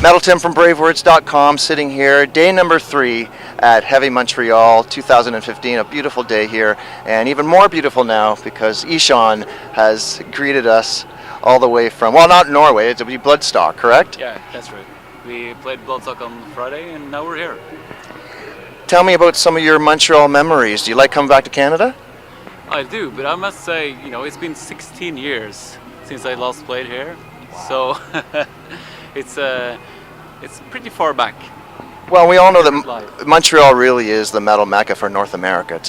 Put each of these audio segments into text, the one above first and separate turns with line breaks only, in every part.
Metal Tim from BraveWords.com sitting here, day number 3 at Heavy Montreal 2015. A beautiful day here, and even more beautiful now because Ishan has greeted us all the way from, well, not Norway, it would be Bloodstock, correct?
Yeah, that's right. We played Bloodstock on Friday and now we're here.
Tell me about some of your Montreal memories. Do you like coming back to Canada?
I do, but I must say, it's been 16 years since I last played here. So it's pretty far back.
Well, we all know that
Live.
Montreal really is the metal mecca for North America.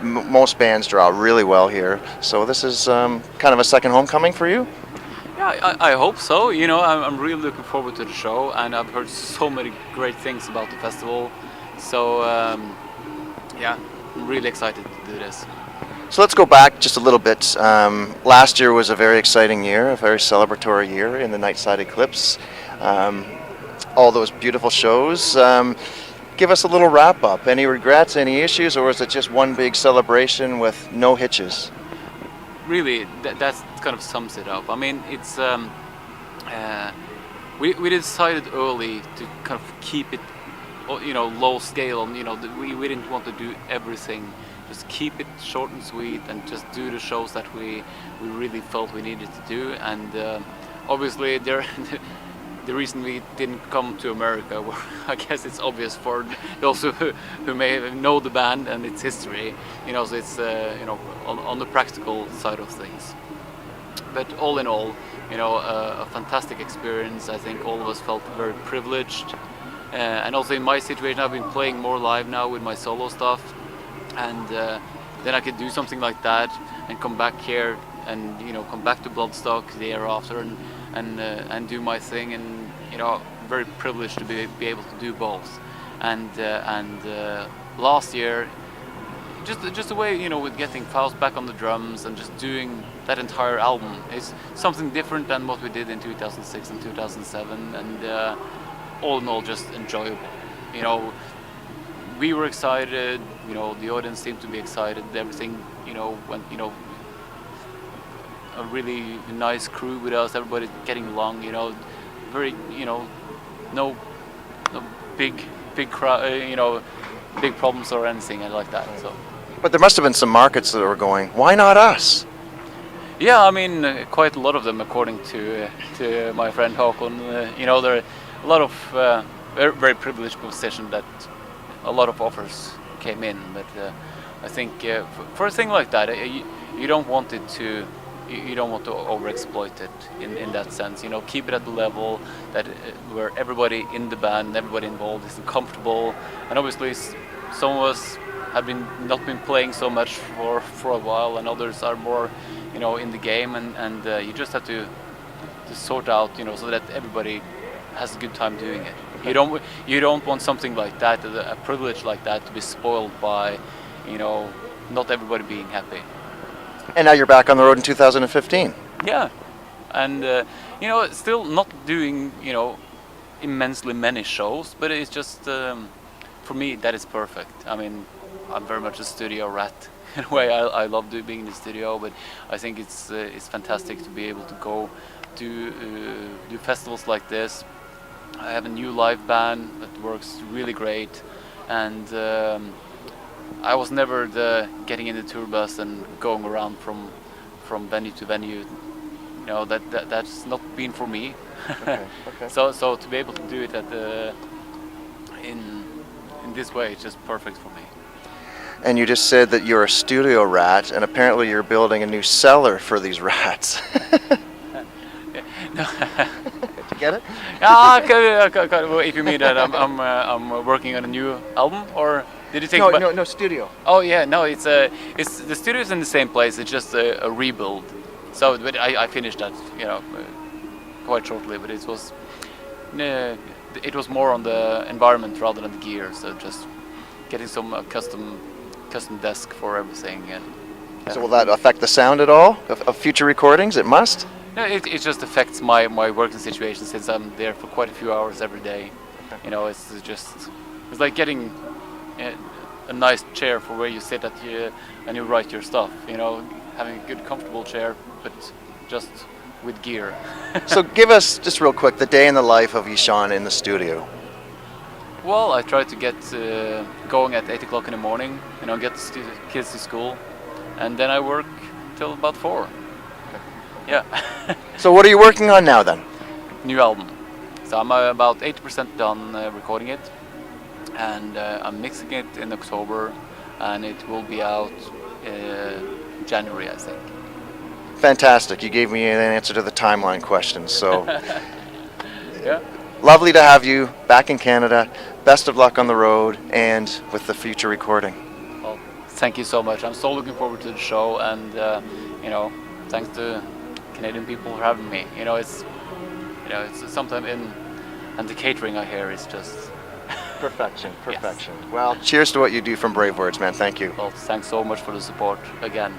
Most bands draw really well here. So this is kind of a second homecoming for you?
Yeah, I hope so. I'm really looking forward to the show, and I've heard so many great things about the festival. So yeah, I'm really excited to do this.
So let's go back just a little bit. Last year was a very exciting year, a very celebratory year in the Nightside Eclipse. All those beautiful shows. Give us a little wrap up. Any regrets, any issues, or is it just one big celebration with no hitches?
Really, that kind of sums it up. I mean, it's we decided early to kind of keep it, low scale. And, we didn't want to do everything. Just keep it short and sweet, and just do the shows that we really felt we needed to do. And obviously, the reason we didn't come to America, well, I guess it's obvious for those who may know the band and its history. So it's on the practical side of things. But all in all, a fantastic experience. I think all of us felt very privileged. And also in my situation, I've been playing more live now with my solo stuff. And then I could do something like that and come back here and come back to Bloodstock the year after and do my thing, and very privileged to be able to do both. And last year, just the way with getting Faust back on the drums and just doing that entire album is something different than what we did in 2006 and 2007, and all in all just enjoyable. We were excited, the audience seemed to be excited, everything, went, a really nice crew with us, everybody getting along, very, no big crowd, big problems or anything like that. So.
But there must have been some markets that were going, why not us?
Yeah, I mean, quite a lot of them, according to my friend Håkon. There are a lot of very privileged position that a lot of offers came in, but I think for a thing like that, you don't want it to. You don't want to overexploit it in that sense. Keep it at the level that where everybody in the band, everybody involved is comfortable. And obviously, some of us have not been playing so much for a while, and others are more, in the game. And you just have to sort out, so that everybody has a good time doing it. Okay. You don't want something like that, a privilege like that, to be spoiled by, not everybody being happy.
And now you're back on the road in 2015.
Yeah, and still not doing immensely many shows, but it's just for me that is perfect. I mean, I'm very much a studio rat in a way. I love being in the studio, but I think it's fantastic to be able to go do festivals like this. I have a new live band that works really great, and I was never the getting in the tour bus and going around from venue to venue. That's not been for me.
Okay.
So to be able to do it in this way, it's just perfect for me.
And you just said that you're a studio rat, and apparently you're building a new cellar for these rats.
No.
Did you get it?
Okay. If you mean that I'm working on a new album, or did you think?
No, studio.
Oh yeah, no, it's the studio's in the same place. It's just a rebuild. So, but I finished that, quite shortly. But it was more on the environment rather than the gear. So just getting some custom desk for everything. And yeah.
So will that affect the sound at all of future recordings? It must.
No, it just affects my working situation since I'm there for quite a few hours every day. It's like getting a nice chair for where you sit and you write your stuff. Having a good, comfortable chair, but just with gear.
So give us just real quick the day in the life of Ishan in the studio.
Well, I try to get going at 8 o'clock in the morning, get the kids to school, and then I work till about 4. Yeah.
So what are you working on now then?
New album. So I'm about 80% done recording it, and I'm mixing it in October, and it will be out January, I think.
Fantastic. You gave me an answer to the timeline question. So
Yeah.
lovely to have you back in Canada. Best of luck on the road and with the future recording.
Well, thank you so much. I'm so looking forward to the show, and thanks to Canadian people for having me. It's sometimes and the catering I hear is just
Perfection.
Yes.
Well, cheers to what you do from Brave Words, man. Thank you.
well. Thanks so much for the support again.